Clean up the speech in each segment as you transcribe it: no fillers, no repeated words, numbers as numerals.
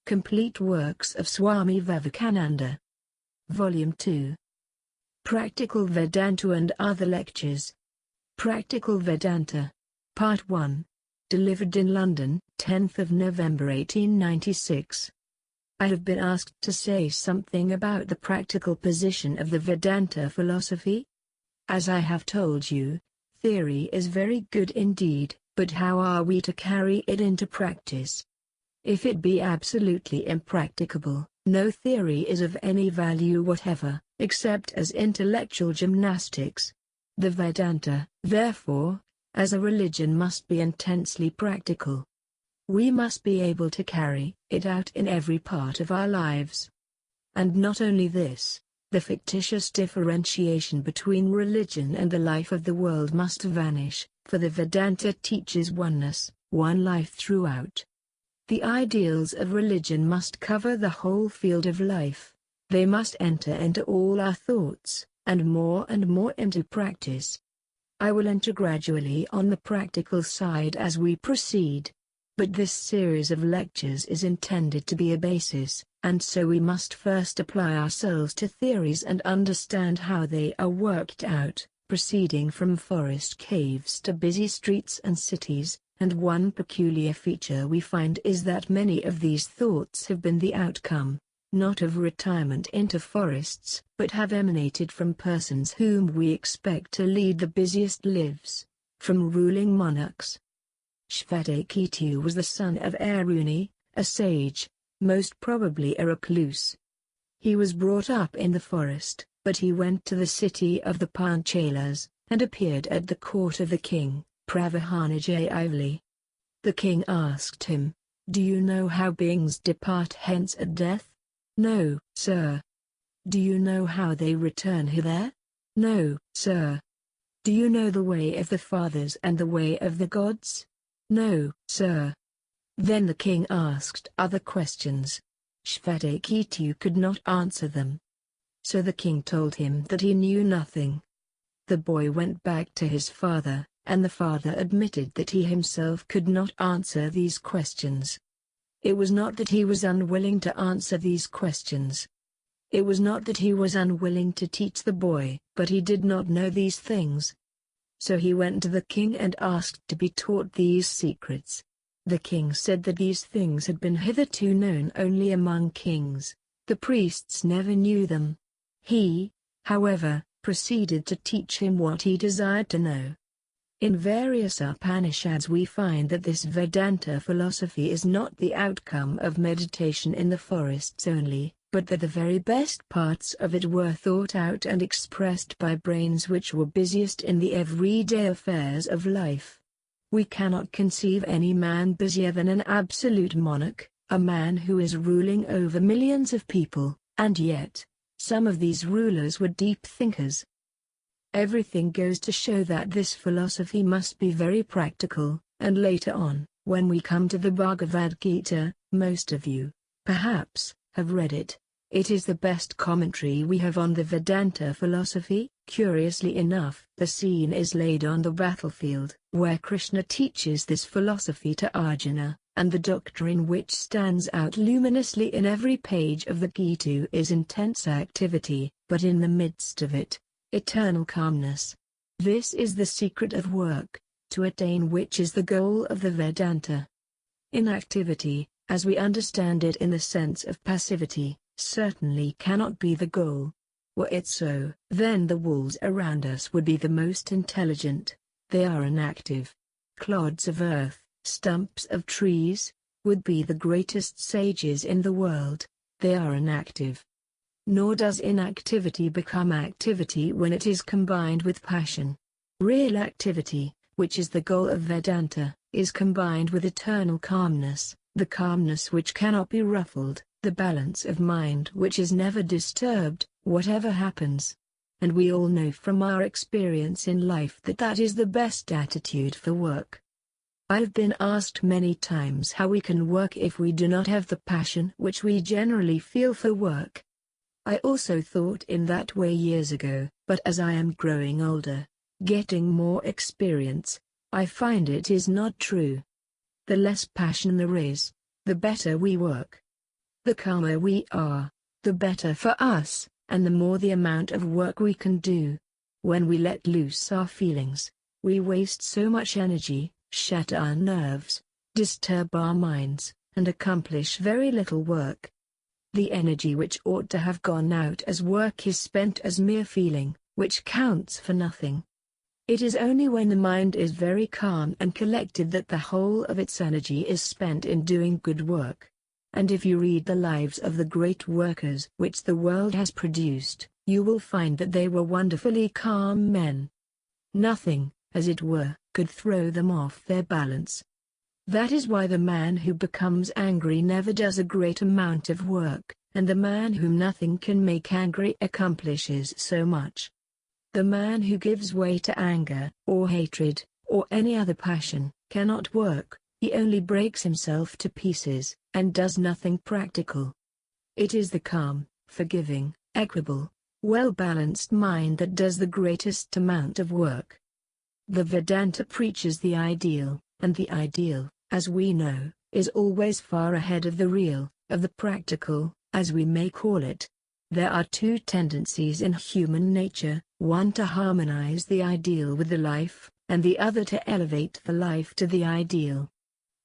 Complete Works of Swami Vivekananda. Volume 2. Practical Vedanta and Other Lectures. Practical Vedanta. Part 1. Delivered in London, 10th of November 1896. I have been asked to say something about the practical position of the Vedanta philosophy. As I have told you, theory is very good indeed, but how are we to carry it into practice? If it be absolutely impracticable, no theory is of any value whatever, except as intellectual gymnastics. The Vedanta, therefore, as a religion must be intensely practical. We must be able to carry it out in every part of our lives. And not only this, the fictitious differentiation between religion and the life of the world must vanish, for the Vedanta teaches oneness, one life throughout. The ideals of religion must cover the whole field of life. They must enter into all our thoughts, and more into practice. I will enter gradually on the practical side as we proceed. But this series of lectures is intended to be a basis, and so we must first apply ourselves to theories and understand how they are worked out, proceeding from forest caves to busy streets and cities, and one peculiar feature we find is that many of these thoughts have been the outcome, not of retirement into forests, but have emanated from persons whom we expect to lead the busiest lives, from ruling monarchs. Shvetaketu was the son of Aruni, a sage, most probably a recluse. He was brought up in the forest, but he went to the city of the Panchalas, and appeared at the court of the king, Pravarhanajayivali. The king asked him, "Do you know how beings depart hence at death?" "No, sir." "Do you know how they return hither?" "No, sir." "Do you know the way of the fathers and the way of the gods?" "No, sir." Then the king asked other questions. Shvetaketu could not answer them. So the king told him that he knew nothing. The boy went back to his father, and the father admitted that he himself could not answer these questions. It was not that he was unwilling to answer these questions. It was not that he was unwilling to teach the boy, but he did not know these things. So he went to the king and asked to be taught these secrets. The king said that these things had been hitherto known only among kings. The priests never knew them. He, however, proceeded to teach him what he desired to know. In various Upanishads we find that this Vedanta philosophy is not the outcome of meditation in the forests only, but that the very best parts of it were thought out and expressed by brains which were busiest in the everyday affairs of life. We cannot conceive any man busier than an absolute monarch, a man who is ruling over millions of people, and yet, some of these rulers were deep thinkers. Everything goes to show that this philosophy must be very practical, and later on, when we come to the Bhagavad Gita, most of you, perhaps, have read it. It is the best commentary we have on the Vedanta philosophy. Curiously enough, the scene is laid on the battlefield, where Krishna teaches this philosophy to Arjuna, and the doctrine which stands out luminously in every page of the Gita is intense activity, but in the midst of it, eternal calmness. This is the secret of work, to attain which is the goal of the Vedanta. Inactivity, as we understand it in the sense of passivity, certainly cannot be the goal. Were it so, then the wolves around us would be the most intelligent. They are inactive. Clods of earth, stumps of trees, would be the greatest sages in the world. They are inactive. Nor does inactivity become activity when it is combined with passion. Real activity, which is the goal of Vedanta, is combined with eternal calmness, the calmness which cannot be ruffled, the balance of mind which is never disturbed, whatever happens. And we all know from our experience in life that that is the best attitude for work. I've been asked many times how we can work if we do not have the passion which we generally feel for work. I also thought in that way years ago, but as I am growing older, getting more experience, I find it is not true. The less passion there is, the better we work. The calmer we are, the better for us, and the more the amount of work we can do. When we let loose our feelings, we waste so much energy, shatter our nerves, disturb our minds, and accomplish very little work. The energy which ought to have gone out as work is spent as mere feeling, which counts for nothing. It is only when the mind is very calm and collected that the whole of its energy is spent in doing good work. And if you read the lives of the great workers which the world has produced, you will find that they were wonderfully calm men. Nothing, as it were, could throw them off their balance. That is why the man who becomes angry never does a great amount of work, and the man whom nothing can make angry accomplishes so much. The man who gives way to anger, or hatred, or any other passion, cannot work, he only breaks himself to pieces, and does nothing practical. It is the calm, forgiving, equable, well-balanced mind that does the greatest amount of work. The Vedanta preaches the ideal, and the ideal, as we know, is always far ahead of the real, of the practical, as we may call it. There are two tendencies in human nature, one to harmonize the ideal with the life, and the other to elevate the life to the ideal.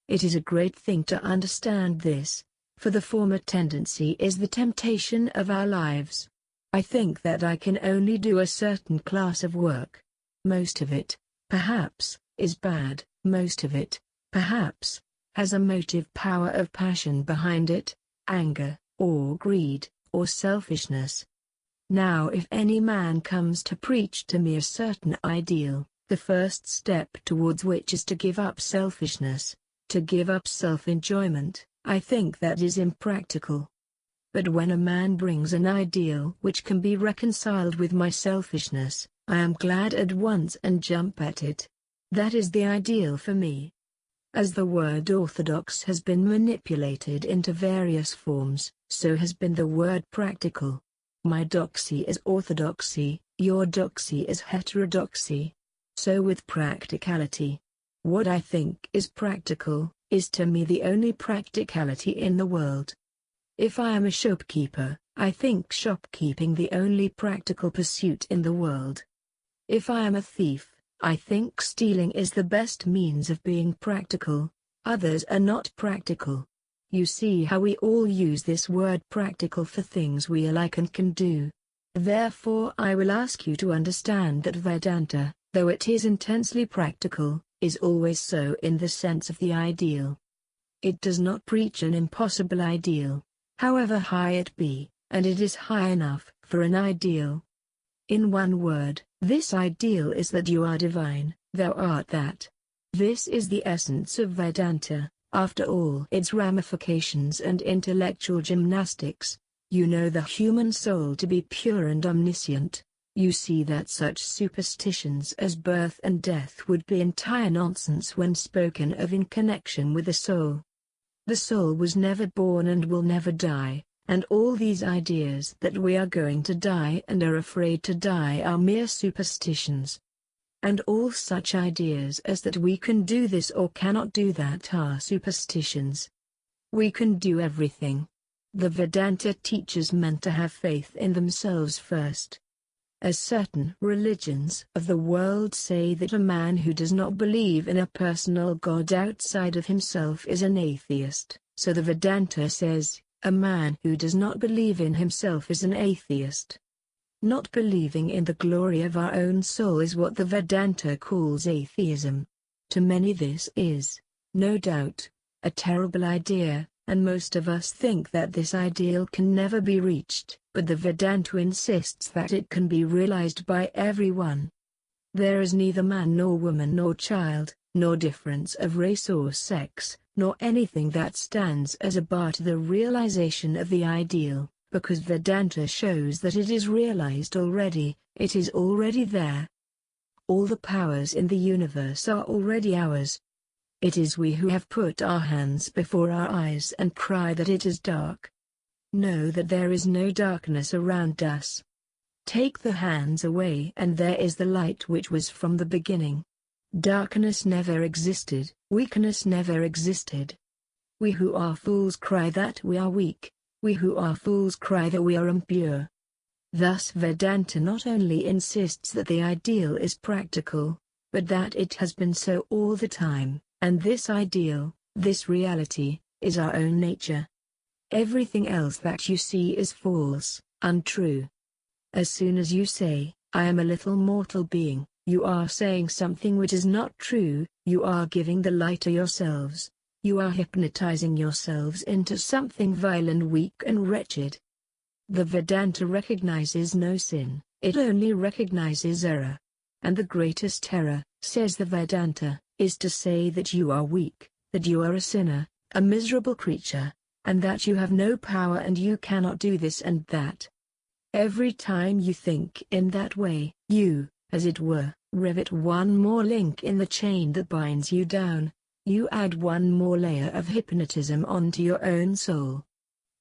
It is a great thing to understand this, for the former tendency is the temptation of our lives. I think that I can only do a certain class of work. Most of it, perhaps, is bad, most of it, perhaps, has a motive power of passion behind it, anger, or greed, or selfishness. Now if any man comes to preach to me a certain ideal, the first step towards which is to give up selfishness, to give up self-enjoyment, I think that is impractical. But when a man brings an ideal which can be reconciled with my selfishness, I am glad at once and jump at it. That is the ideal for me. As the word orthodox has been manipulated into various forms, so has been the word practical. My doxy is orthodoxy, your doxy is heterodoxy. So with practicality. What I think is practical, is to me the only practicality in the world. If I am a shopkeeper, I think shopkeeping the only practical pursuit in the world. If I am a thief, I think stealing is the best means of being practical, others are not practical. You see how we all use this word practical for things we like and can do. Therefore I will ask you to understand that Vedanta, though it is intensely practical, is always so in the sense of the ideal. It does not preach an impossible ideal, however high it be, and it is high enough for an ideal. In one word, this ideal is that you are divine, thou art that. This is the essence of Vedanta, after all its ramifications and intellectual gymnastics. You know the human soul to be pure and omniscient. You see that such superstitions as birth and death would be entire nonsense when spoken of in connection with the soul. The soul was never born and will never die, and all these ideas that we are going to die and are afraid to die are mere superstitions. And all such ideas as that we can do this or cannot do that are superstitions. We can do everything. The Vedanta teaches men to have faith in themselves first. As certain religions of the world say that a man who does not believe in a personal God outside of himself is an atheist, so the Vedanta says, a man who does not believe in himself is an atheist. Not believing in the glory of our own soul is what the Vedanta calls atheism. To many this is, no doubt, a terrible idea, and most of us think that this ideal can never be reached, but the Vedanta insists that it can be realized by everyone. There is neither man nor woman nor child, nor difference of race or sex, nor anything that stands as a bar to the realization of the ideal, because Vedanta shows that it is realized already, it is already there. All the powers in the universe are already ours. It is we who have put our hands before our eyes and cry that it is dark. Know that there is no darkness around us. Take the hands away and there is the light which was from the beginning. Darkness never existed, weakness never existed. We who are fools cry that we are weak. We who are fools cry that we are impure. Thus Vedanta not only insists that the ideal is practical, but that it has been so all the time, and this ideal, this reality, is our own nature. Everything else that you see is false, untrue. As soon as you say, I am a little mortal being, you are saying something which is not true, you are giving the lie to yourselves. You are hypnotizing yourselves into something vile and weak and wretched. The Vedanta recognizes no sin, it only recognizes error. And the greatest error, says the Vedanta, is to say that you are weak, that you are a sinner, a miserable creature, and that you have no power and you cannot do this and that. Every time you think in that way, you, as it were, rivet one more link in the chain that binds you down. You add one more layer of hypnotism onto your own soul.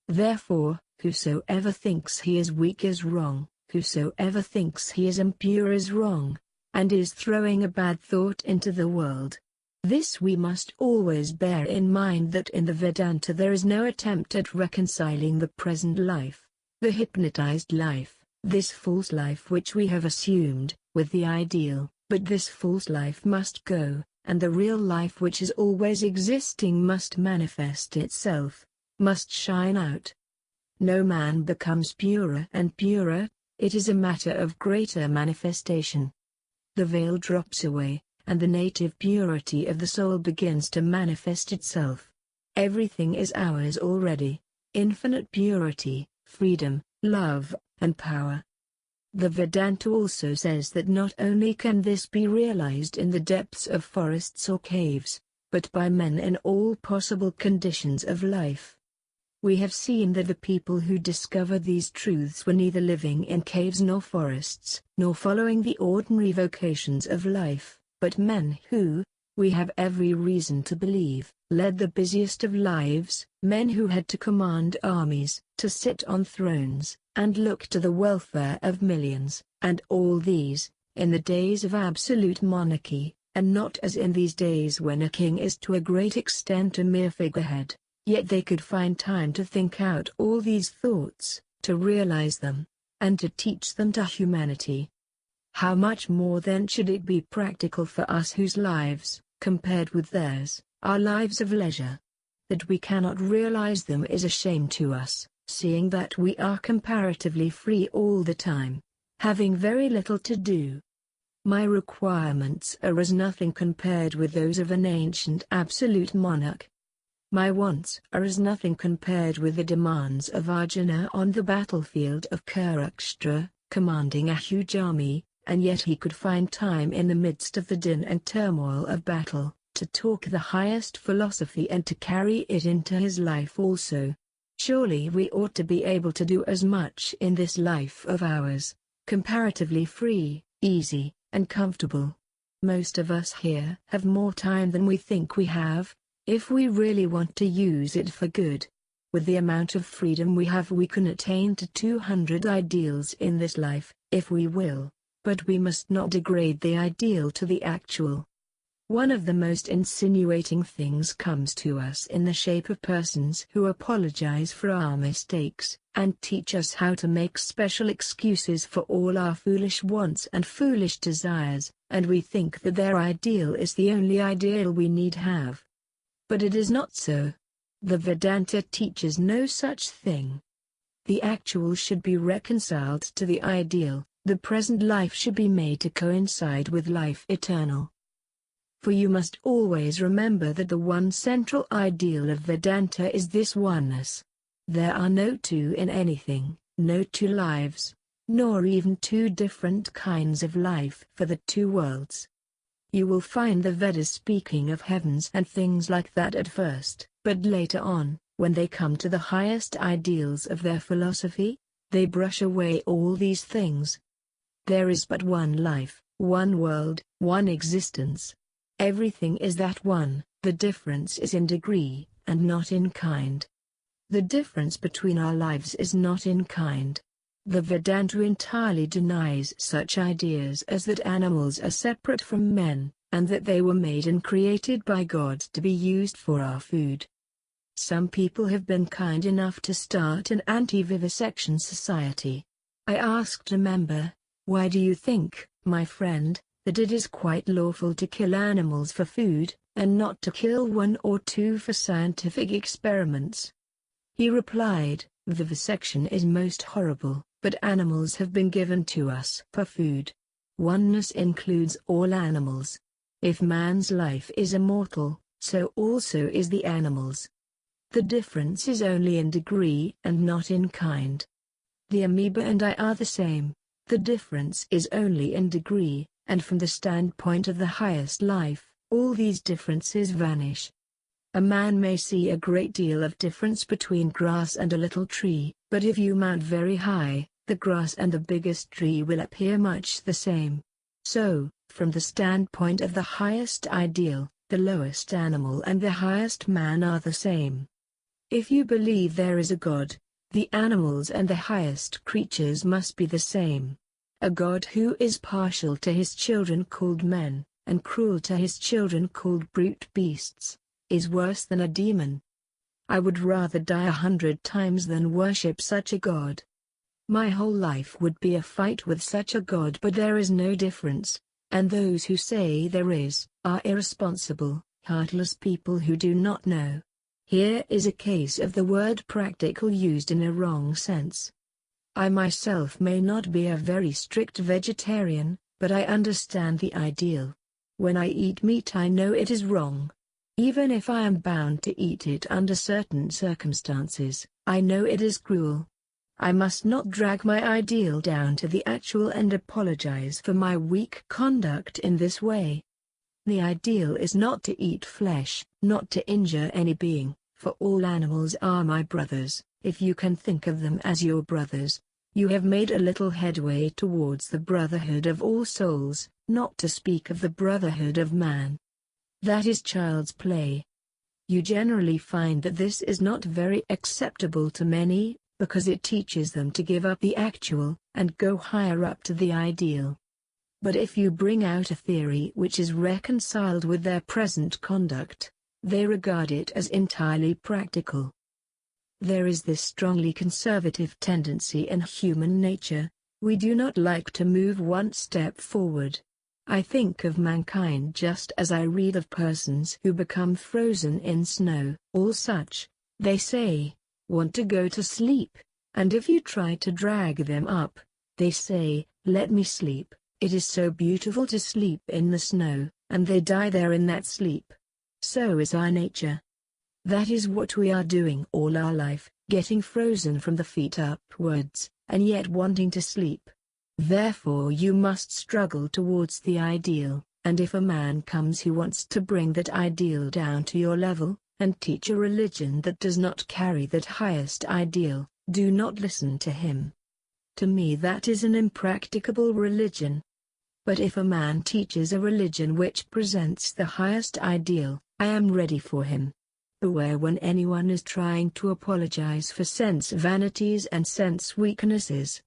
Therefore, whosoever thinks he is weak is wrong, whosoever thinks he is impure is wrong, and is throwing a bad thought into the world. This we must always bear in mind, that in the Vedanta there is no attempt at reconciling the present life, the hypnotized life, this false life which we have assumed, with the ideal, but this false life must go, and the real life which is always existing must manifest itself, must shine out. No man becomes purer and purer, it is a matter of greater manifestation. The veil drops away, and the native purity of the soul begins to manifest itself. Everything is ours already, infinite purity, freedom, love, and power. The Vedanta also says that not only can this be realized in the depths of forests or caves, but by men in all possible conditions of life. We have seen that the people who discovered these truths were neither living in caves nor forests, nor following the ordinary vocations of life, but men who, we have every reason to believe, led the busiest of lives, men who had to command armies, to sit on thrones, and look to the welfare of millions, and all these, in the days of absolute monarchy, and not as in these days when a king is to a great extent a mere figurehead, yet they could find time to think out all these thoughts, to realize them, and to teach them to humanity. How much more then should it be practical for us whose lives, compared with theirs, are lives of leisure? That we cannot realize them is a shame to us, seeing that we are comparatively free all the time, having very little to do. My requirements are as nothing compared with those of an ancient absolute monarch. My wants are as nothing compared with the demands of Arjuna on the battlefield of Kurukshetra, commanding a huge army, and yet he could find time in the midst of the din and turmoil of battle, to talk the highest philosophy and to carry it into his life also. Surely we ought to be able to do as much in this life of ours, comparatively free, easy, and comfortable. Most of us here have more time than we think we have, if we really want to use it for good. With the amount of freedom we have, we can attain to 200 ideals in this life, if we will, but we must not degrade the ideal to the actual. One of the most insinuating things comes to us in the shape of persons who apologize for our mistakes, and teach us how to make special excuses for all our foolish wants and foolish desires, and we think that their ideal is the only ideal we need have. But it is not so. The Vedanta teaches no such thing. The actual should be reconciled to the ideal, the present life should be made to coincide with life eternal. For you must always remember that the one central ideal of Vedanta is this oneness. There are no two in anything, no two lives, nor even two different kinds of life for the two worlds. You will find the Vedas speaking of heavens and things like that at first, but later on, when they come to the highest ideals of their philosophy, they brush away all these things. There is but one life, one world, one existence. Everything is that one, the difference is in degree, and not in kind. The difference between our lives is not in kind. The Vedanta entirely denies such ideas as that animals are separate from men, and that they were made and created by God to be used for our food. Some people have been kind enough to start an anti-vivisection society. I asked a member, "Why do you think, my friend, that it is quite lawful to kill animals for food, and not to kill one or two for scientific experiments?" He replied, "Vivisection is most horrible, but animals have been given to us for food. Oneness includes all animals. If man's life is immortal, so also is the animals. The difference is only in degree and not in kind. The amoeba and I are the same. The difference is only in degree, and from the standpoint of the highest life, all these differences vanish. A man may see a great deal of difference between grass and a little tree, but if you mount very high, the grass and the biggest tree will appear much the same. So, from the standpoint of the highest ideal, the lowest animal and the highest man are the same. If you believe there is a God, the animals and the highest creatures must be the same. A God who is partial to his children called men, and cruel to his children called brute beasts, is worse than a demon. I would rather die 100 times than worship such a God. My whole life would be a fight with such a God, but there is no difference, and those who say there is, are irresponsible, heartless people who do not know. Here is a case of the word practical used in a wrong sense. I myself may not be a very strict vegetarian, but I understand the ideal. When I eat meat I know it is wrong. Even if I am bound to eat it under certain circumstances, I know it is cruel. I must not drag my ideal down to the actual and apologize for my weak conduct in this way. The ideal is not to eat flesh, not to injure any being, for all animals are my brothers. If you can think of them as your brothers, you have made a little headway towards the brotherhood of all souls, not to speak of the brotherhood of man. That is child's play. You generally find that this is not very acceptable to many, because it teaches them to give up the actual, and go higher up to the ideal. But if you bring out a theory which is reconciled with their present conduct, they regard it as entirely practical. There is this strongly conservative tendency in human nature. We do not like to move one step forward. I think of mankind just as I read of persons who become frozen in snow. All such, they say, want to go to sleep, and if you try to drag them up, they say, "Let me sleep, it is so beautiful to sleep in the snow," and they die there in that sleep. So is our nature. That is what we are doing all our life, getting frozen from the feet upwards, and yet wanting to sleep. Therefore you must struggle towards the ideal, and if a man comes who wants to bring that ideal down to your level, and teach a religion that does not carry that highest ideal, do not listen to him. To me that is an impracticable religion. But if a man teaches a religion which presents the highest ideal, I am ready for him. Beware when anyone is trying to apologize for sense vanities and sense weaknesses.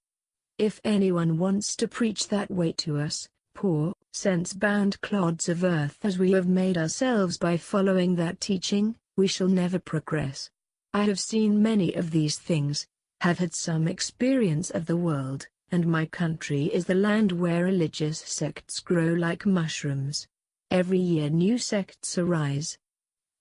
If anyone wants to preach that way to us, poor, sense-bound clods of earth as we have made ourselves by following that teaching, we shall never progress. I have seen many of these things, have had some experience of the world, and my country is the land where religious sects grow like mushrooms. Every year new sects arise.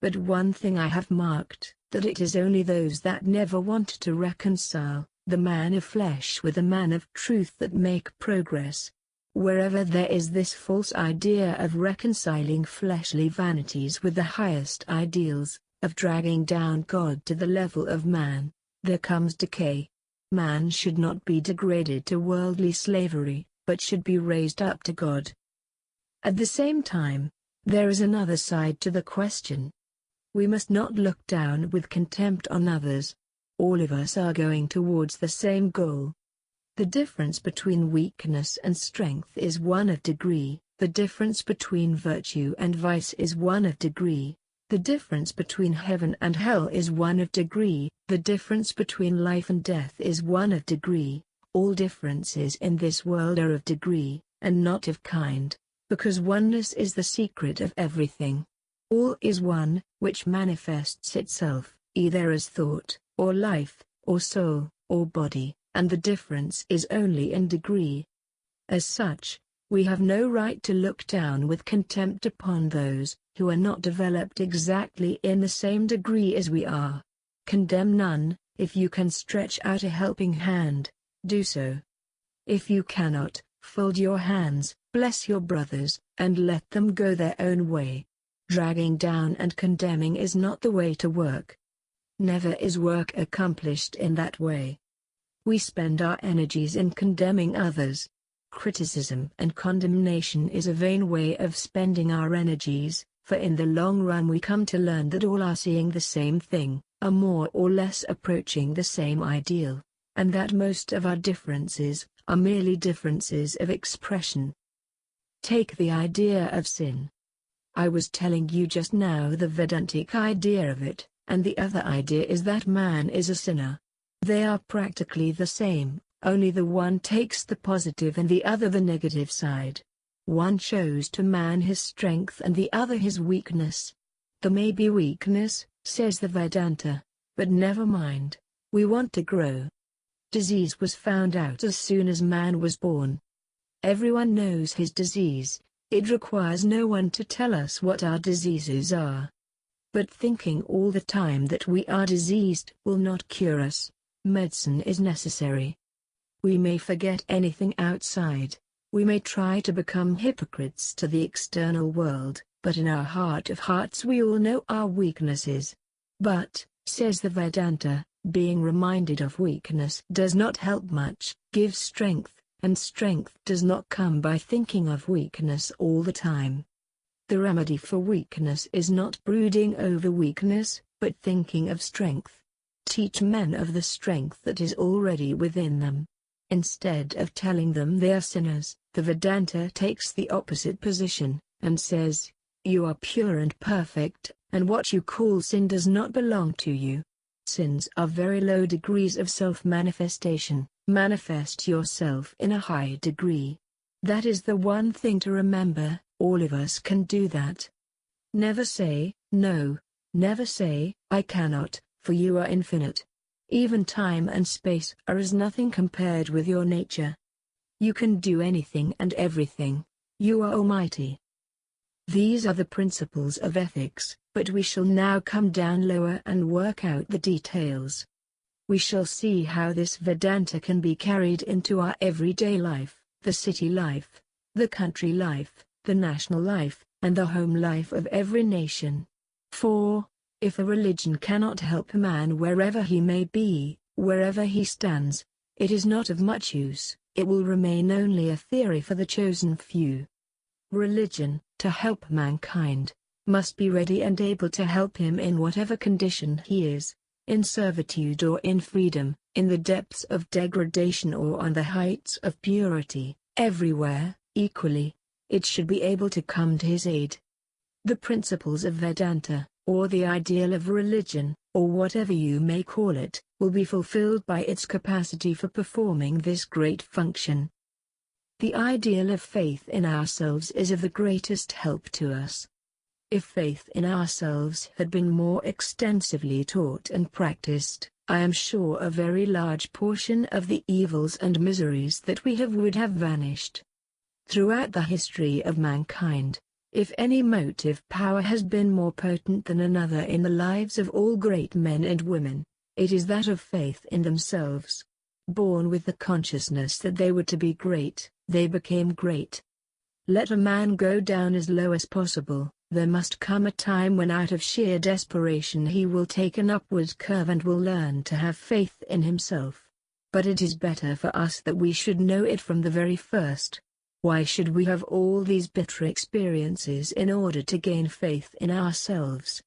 But one thing I have marked, that it is only those that never want to reconcile, the man of flesh with the man of truth, that make progress. Wherever there is this false idea of reconciling fleshly vanities with the highest ideals, of dragging down God to the level of man, there comes decay. Man should not be degraded to worldly slavery, but should be raised up to God. At the same time, there is another side to the question. We must not look down with contempt on others. All of us are going towards the same goal. The difference between weakness and strength is one of degree, the difference between virtue and vice is one of degree, the difference between heaven and hell is one of degree, the difference between life and death is one of degree. All differences in this world are of degree, and not of kind, because oneness is the secret of everything. All is one, which manifests itself, either as thought, or life, or soul, or body, and the difference is only in degree. As such, we have no right to look down with contempt upon those who are not developed exactly in the same degree as we are. Condemn none. If you can stretch out a helping hand, do so. If you cannot, fold your hands, bless your brothers, and let them go their own way. Dragging down and condemning is not the way to work. Never is work accomplished in that way. We spend our energies in condemning others. Criticism and condemnation is a vain way of spending our energies, for in the long run we come to learn that all are seeing the same thing, are more or less approaching the same ideal, and that most of our differences are merely differences of expression. Take the idea of sin. I was telling you just now the Vedantic idea of it, and the other idea is that man is a sinner. They are practically the same, only the one takes the positive and the other the negative side. One shows to man his strength and the other his weakness. There may be weakness, says the Vedanta, but never mind, we want to grow. Disease was found out as soon as man was born. Everyone knows his disease, it requires no one to tell us what our diseases are. But thinking all the time that we are diseased will not cure us. Medicine is necessary. We may forget anything outside, we may try to become hypocrites to the external world, but in our heart of hearts we all know our weaknesses. But, says the Vedanta, being reminded of weakness does not help much, gives strength, and strength does not come by thinking of weakness all the time. The remedy for weakness is not brooding over weakness, but thinking of strength. Teach men of the strength that is already within them. Instead of telling them they are sinners, the Vedanta takes the opposite position, and says, you are pure and perfect, and what you call sin does not belong to you. Sins are very low degrees of self-manifestation. Manifest yourself in a high degree. That is the one thing to remember, all of us can do that. Never say, no, never say, I cannot, for you are infinite. Even time and space are as nothing compared with your nature. You can do anything and everything, you are almighty. These are the principles of ethics, but we shall now come down lower and work out the details. We shall see how this Vedanta can be carried into our everyday life, the city life, the country life, the national life, and the home life of every nation. For, if a religion cannot help a man wherever he may be, wherever he stands, it is not of much use, it will remain only a theory for the chosen few. Religion, to help mankind, must be ready and able to help him in whatever condition he is. In servitude or in freedom, in the depths of degradation or on the heights of purity, everywhere, equally, it should be able to come to his aid. The principles of Vedanta, or the ideal of religion, or whatever you may call it, will be fulfilled by its capacity for performing this great function. The ideal of faith in ourselves is of the greatest help to us. If faith in ourselves had been more extensively taught and practiced, I am sure a very large portion of the evils and miseries that we have would have vanished. Throughout the history of mankind, if any motive power has been more potent than another in the lives of all great men and women, it is that of faith in themselves. Born with the consciousness that they were to be great, they became great. Let a man go down as low as possible. There must come a time when out of sheer desperation he will take an upward curve and will learn to have faith in himself. But it is better for us that we should know it from the very first. Why should we have all these bitter experiences in order to gain faith in ourselves?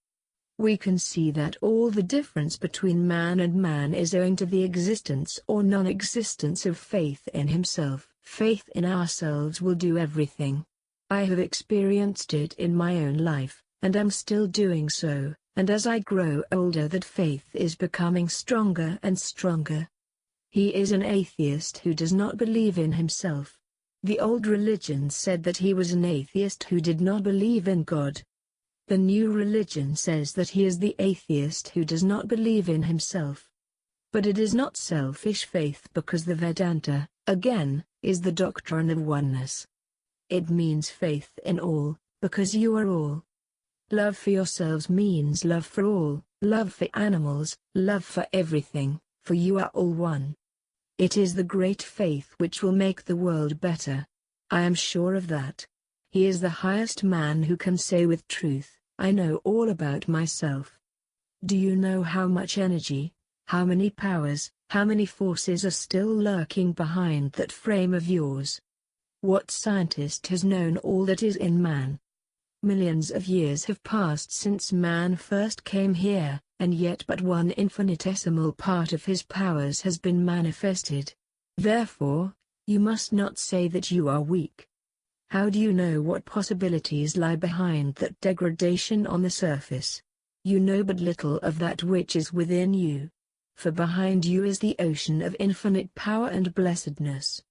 We can see that all the difference between man and man is owing to the existence or non-existence of faith in himself. Faith in ourselves will do everything. I have experienced it in my own life, and am still doing so, and as I grow older that faith is becoming stronger and stronger. He is an atheist who does not believe in himself. The old religion said that he was an atheist who did not believe in God. The new religion says that he is the atheist who does not believe in himself. But it is not selfish faith, because the Vedanta, again, is the doctrine of oneness. It means faith in all, because you are all. Love for yourselves means love for all, love for animals, love for everything, for you are all one. It is the great faith which will make the world better. I am sure of that. He is the highest man who can say with truth, I know all about myself. Do you know how much energy, how many powers, how many forces are still lurking behind that frame of yours? What scientist has known all that is in man? Millions of years have passed since man first came here, and yet but one infinitesimal part of his powers has been manifested. Therefore, you must not say that you are weak. How do you know what possibilities lie behind that degradation on the surface? You know but little of that which is within you. For behind you is the ocean of infinite power and blessedness.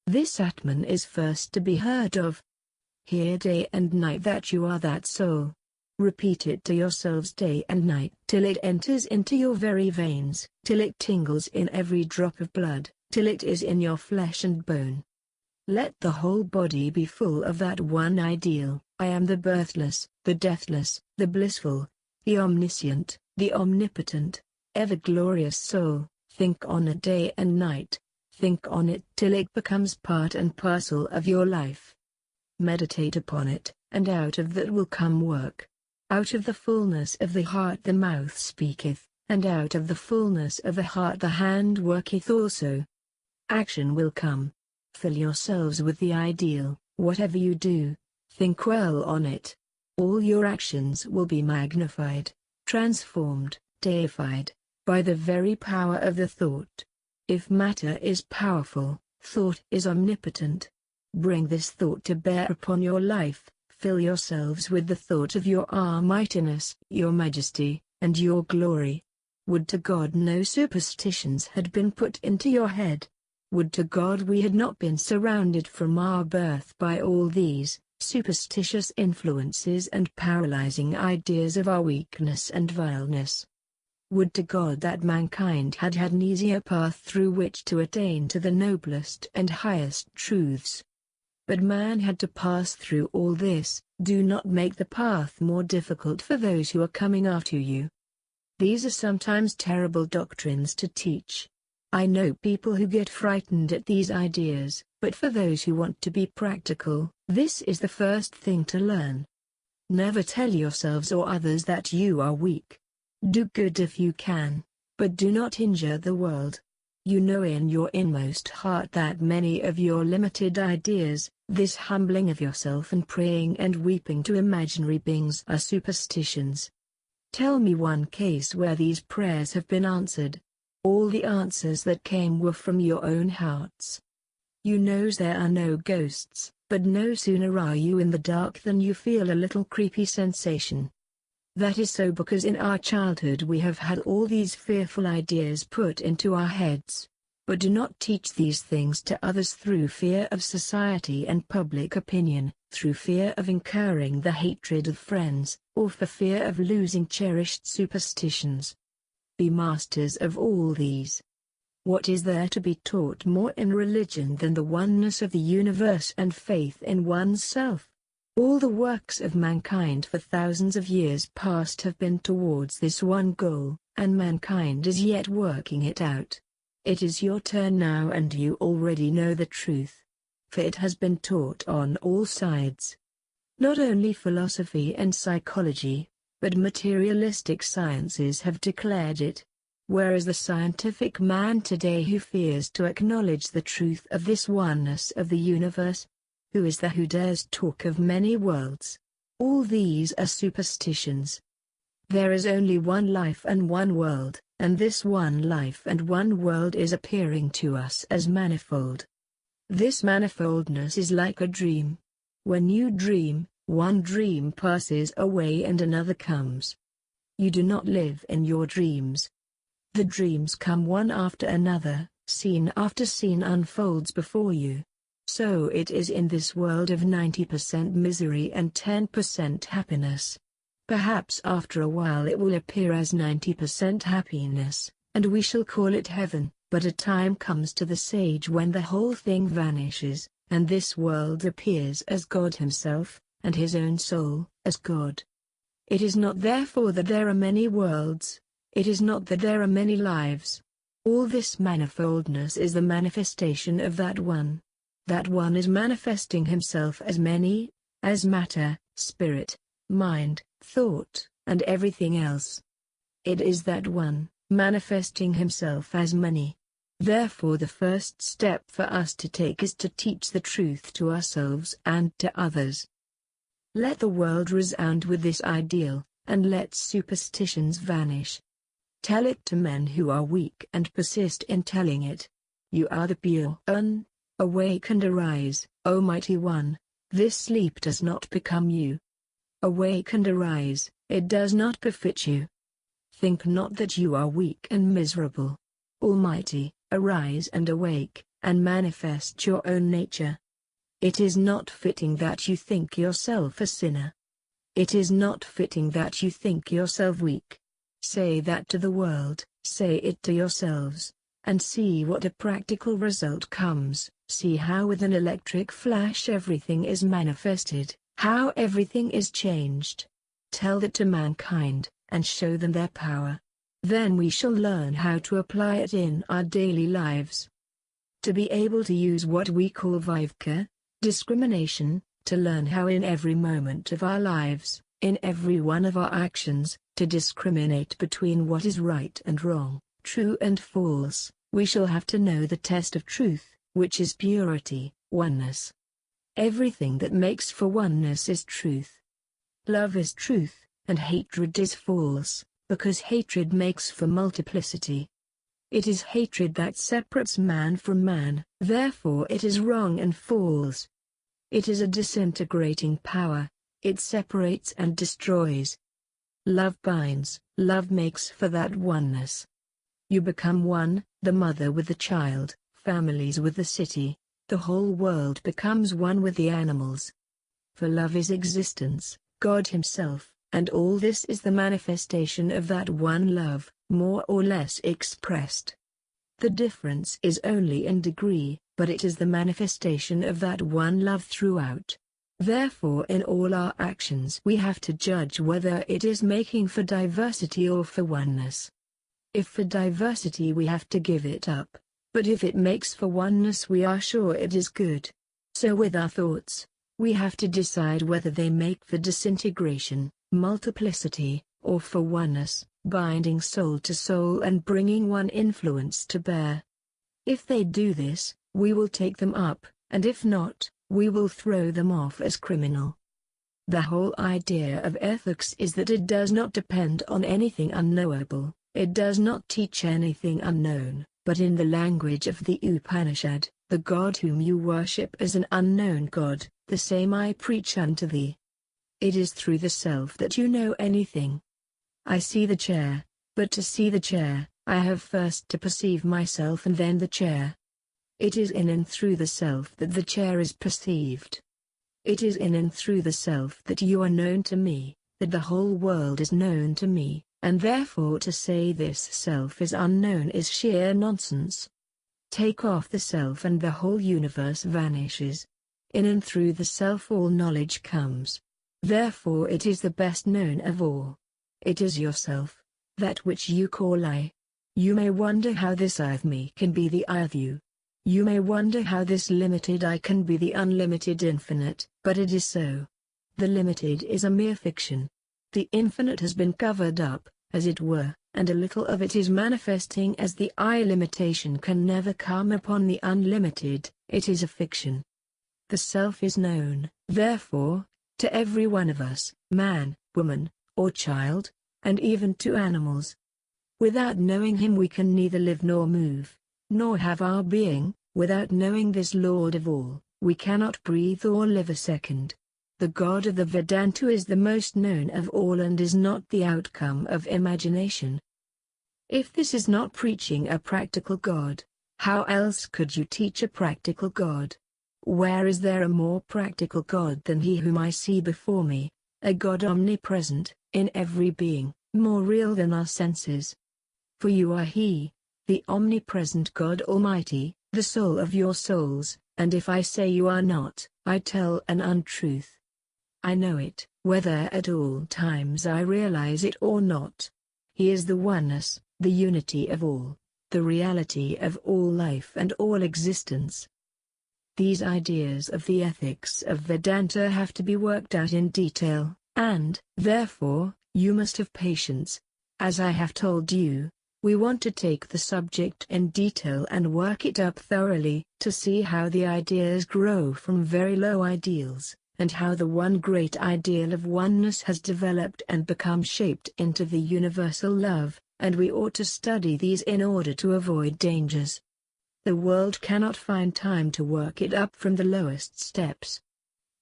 This Atman is first to be heard of. Hear day and night that you are that soul. Repeat it to yourselves day and night till it enters into your very veins, till it tingles in every drop of blood, till it is in your flesh and bone. Let the whole body be full of that one ideal, I am the birthless, the deathless, the blissful, the omniscient, the omnipotent, ever glorious soul. Think on it day and night, think on it till it becomes part and parcel of your life. Meditate upon it, and out of that will come work. Out of the fullness of the heart the mouth speaketh, and out of the fullness of the heart the hand worketh also. Action will come. Fill yourselves with the ideal, whatever you do, think well on it. All your actions will be magnified, transformed, deified, by the very power of the thought. If matter is powerful, thought is omnipotent. Bring this thought to bear upon your life, fill yourselves with the thought of your almightiness, your majesty, and your glory. Would to God no superstitions had been put into your head. Would to God we had not been surrounded from our birth by all these superstitious influences and paralyzing ideas of our weakness and vileness. Would to God that mankind had had an easier path through which to attain to the noblest and highest truths. But man had to pass through all this. Do not make the path more difficult for those who are coming after you. These are sometimes terrible doctrines to teach. I know people who get frightened at these ideas, but for those who want to be practical, this is the first thing to learn. Never tell yourselves or others that you are weak. Do good if you can, but do not injure the world. You know in your inmost heart that many of your limited ideas, this humbling of yourself and praying and weeping to imaginary beings, are superstitions. Tell me one case where these prayers have been answered. All the answers that came were from your own hearts. You know there are no ghosts, but no sooner are you in the dark than you feel a little creepy sensation. That is so because in our childhood we have had all these fearful ideas put into our heads. But do not teach these things to others through fear of society and public opinion, through fear of incurring the hatred of friends, or for fear of losing cherished superstitions. Be masters of all these. What is there to be taught more in religion than the oneness of the universe and faith in one's self? All the works of mankind for thousands of years past have been towards this one goal, and mankind is yet working it out. It is your turn now, and you already know the truth. For it has been taught on all sides. Not only philosophy and psychology, but materialistic sciences have declared it. Where is the scientific man today who fears to acknowledge the truth of this oneness of the universe? Who is there who dares talk of many worlds? All these are superstitions. There is only one life and one world, and this one life and one world is appearing to us as manifold. This manifoldness is like a dream. When you dream, one dream passes away and another comes. You do not live in your dreams. The dreams come one after another, scene after scene unfolds before you. So it is in this world of 90% misery and 10% happiness. Perhaps after a while it will appear as 90% happiness, and we shall call it heaven, but a time comes to the sage when the whole thing vanishes, and this world appears as God himself, and his own soul as God. It is not therefore that there are many worlds, it is not that there are many lives. All this manifoldness is the manifestation of that one. That one is manifesting himself as many, as matter, spirit, mind, thought, and everything else. It is that one, manifesting himself as many. Therefore the first step for us to take is to teach the truth to ourselves and to others. Let the world resound with this ideal, and let superstitions vanish. Tell it to men who are weak and persist in telling it. You are the pure one. Awake and arise, O mighty one. This sleep does not become you. Awake and arise, it does not befit you. Think not that you are weak and miserable. Almighty, arise and awake, and manifest your own nature. It is not fitting that you think yourself a sinner. It is not fitting that you think yourself weak. Say that to the world, say it to yourselves, and see what a practical result comes. See how with an electric flash everything is manifested, how everything is changed. Tell that to mankind, and show them their power. Then we shall learn how to apply it in our daily lives. To be able to use what we call viveka, discrimination, to learn how in every moment of our lives, in every one of our actions, to discriminate between what is right and wrong, true and false, we shall have to know the test of truth, which is purity, oneness. Everything that makes for oneness is truth. Love is truth, and hatred is false, because hatred makes for multiplicity. It is hatred that separates man from man, therefore it is wrong and false. It is a disintegrating power, it separates and destroys. Love binds, love makes for that oneness. You become one, the mother with the child, families with the city, the whole world becomes one with the animals. For love is existence, God himself, and all this is the manifestation of that one love, more or less expressed. The difference is only in degree, but it is the manifestation of that one love throughout. Therefore in all our actions we have to judge whether it is making for diversity or for oneness. If for diversity we have to give it up, but if it makes for oneness we are sure it is good. So with our thoughts, we have to decide whether they make for disintegration, multiplicity, or for oneness, binding soul to soul and bringing one influence to bear. If they do this, we will take them up, and if not, we will throw them off as criminal. The whole idea of ethics is that it does not depend on anything unknowable, it does not teach anything unknown, but in the language of the Upanishad, the God whom you worship is an unknown God, the same I preach unto thee. It is through the self that you know anything. I see the chair, but to see the chair, I have first to perceive myself and then the chair. It is in and through the self that the chair is perceived. It is in and through the self that you are known to me, that the whole world is known to me, and therefore to say this self is unknown is sheer nonsense. Take off the self and the whole universe vanishes. In and through the self all knowledge comes. Therefore it is the best known of all. It is yourself, that which you call I. You may wonder how this I of me can be the I of you. You may wonder how this limited I can be the unlimited infinite, but it is so. The limited is a mere fiction. The infinite has been covered up, as it were, and a little of it is manifesting as the I. Limitation can never come upon the unlimited, it is a fiction. The self is known, therefore, to every one of us, man, woman, or child, and even to animals. Without knowing him we can neither live nor move, nor have our being. Without knowing this Lord of all, we cannot breathe or live a second. The God of the Vedanta is the most known of all and is not the outcome of imagination. If this is not preaching a practical God, how else could you teach a practical God? Where is there a more practical God than he whom I see before me, a God omnipresent, in every being, more real than our senses. For you are He, the omnipresent God Almighty, the soul of your souls, and if I say you are not, I tell an untruth. I know it, whether at all times I realize it or not. He is the oneness, the unity of all, the reality of all life and all existence. These ideas of the ethics of Vedanta have to be worked out in detail, and, therefore, you must have patience. As I have told you, we want to take the subject in detail and work it up thoroughly, to see how the ideas grow from very low ideals, and how the one great ideal of oneness has developed and become shaped into the universal love, and we ought to study these in order to avoid dangers. The world cannot find time to work it up from the lowest steps.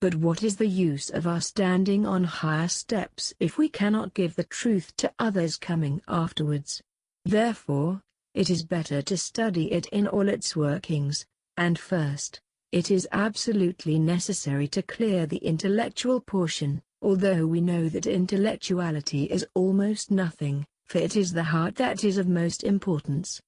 But what is the use of our standing on higher steps if we cannot give the truth to others coming afterwards? Therefore, it is better to study it in all its workings, and first, it is absolutely necessary to clear the intellectual portion, although we know that intellectuality is almost nothing, for it is the heart that is of most importance.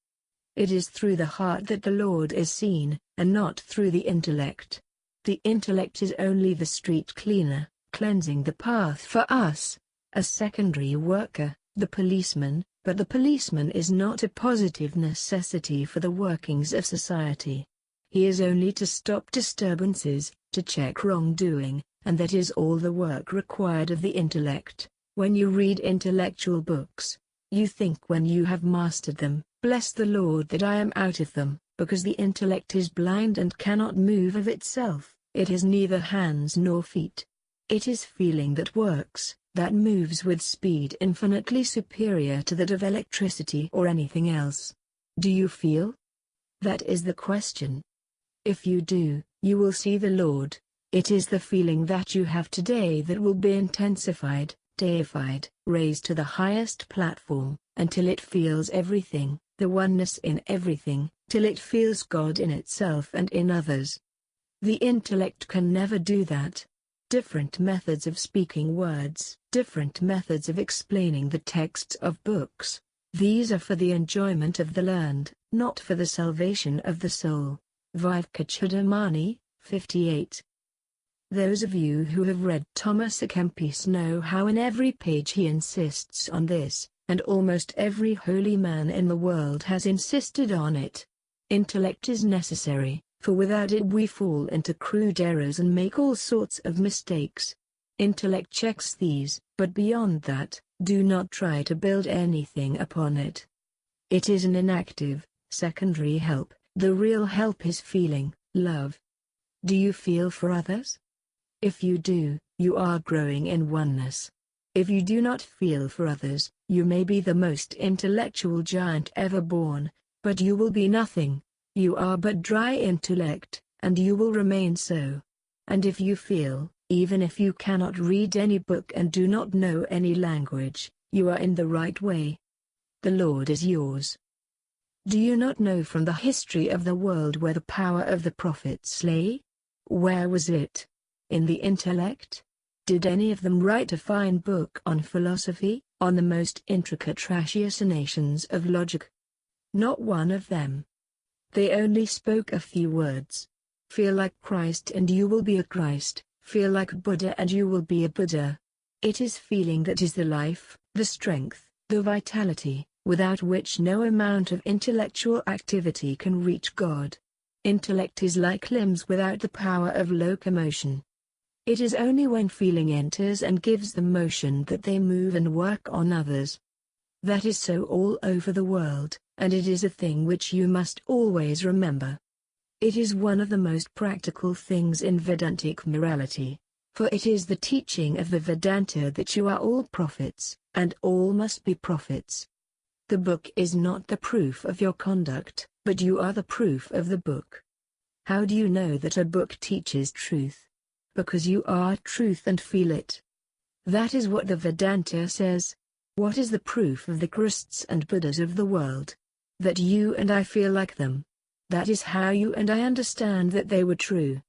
It is through the heart that the Lord is seen, and not through the intellect. The intellect is only the street cleaner, cleansing the path for us, a secondary worker, the policeman, but the policeman is not a positive necessity for the workings of society. He is only to stop disturbances, to check wrongdoing, and that is all the work required of the intellect. When you read intellectual books, you think when you have mastered them, bless the Lord that I am out of them, because the intellect is blind and cannot move of itself, it has neither hands nor feet. It is feeling that works, that moves with speed infinitely superior to that of electricity or anything else. Do you feel? That is the question. If you do, you will see the Lord. It is the feeling that you have today that will be intensified, deified, raised to the highest platform, until it feels everything, the oneness in everything, till it feels God in itself and in others. The intellect can never do that. Different methods of speaking words, different methods of explaining the texts of books, these are for the enjoyment of the learned, not for the salvation of the soul. Vivekananda, 58. Those of you who have read Thomas à Kempis know how in every page he insists on this, and almost every holy man in the world has insisted on it. Intellect is necessary, for without it we fall into crude errors and make all sorts of mistakes. Intellect checks these, but beyond that, do not try to build anything upon it. It is an inactive, secondary help. The real help is feeling, love. Do you feel for others? If you do, you are growing in oneness. If you do not feel for others, you may be the most intellectual giant ever born, but you will be nothing. You are but dry intellect, and you will remain so. And if you feel, even if you cannot read any book and do not know any language, you are in the right way. The Lord is yours. Do you not know from the history of the world where the power of the prophets lay? Where was it? In the intellect? Did any of them write a fine book on philosophy, on the most intricate ratiocinations of logic? Not one of them. They only spoke a few words. Feel like Christ and you will be a Christ, feel like Buddha and you will be a Buddha. It is feeling that is the life, the strength, the vitality, without which no amount of intellectual activity can reach God. Intellect is like limbs without the power of locomotion. It is only when feeling enters and gives them motion that they move and work on others. That is so all over the world, and it is a thing which you must always remember. It is one of the most practical things in Vedantic morality, for it is the teaching of the Vedanta that you are all prophets, and all must be prophets. The book is not the proof of your conduct, but you are the proof of the book. How do you know that a book teaches truth? Because you are truth and feel it. That is what the Vedanta says. What is the proof of the Christs and Buddhas of the world? That you and I feel like them. That is how you and I understand that they were true.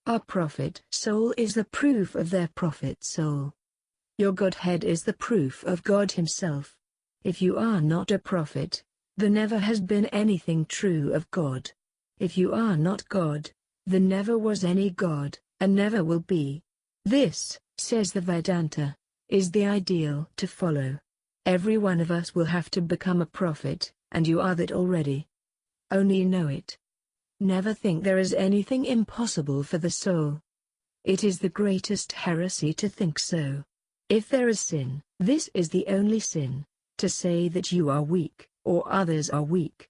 Our prophet soul is the proof of their prophet soul. Your Godhead is the proof of God Himself. If you are not a prophet, there never has been anything true of God. If you are not God, there never was any God, and never will be. This, says the Vedanta, is the ideal to follow. Every one of us will have to become a prophet, and you are that already. Only know it. Never think there is anything impossible for the soul. It is the greatest heresy to think so. If there is sin, this is the only sin, to say that you are weak, or others are weak.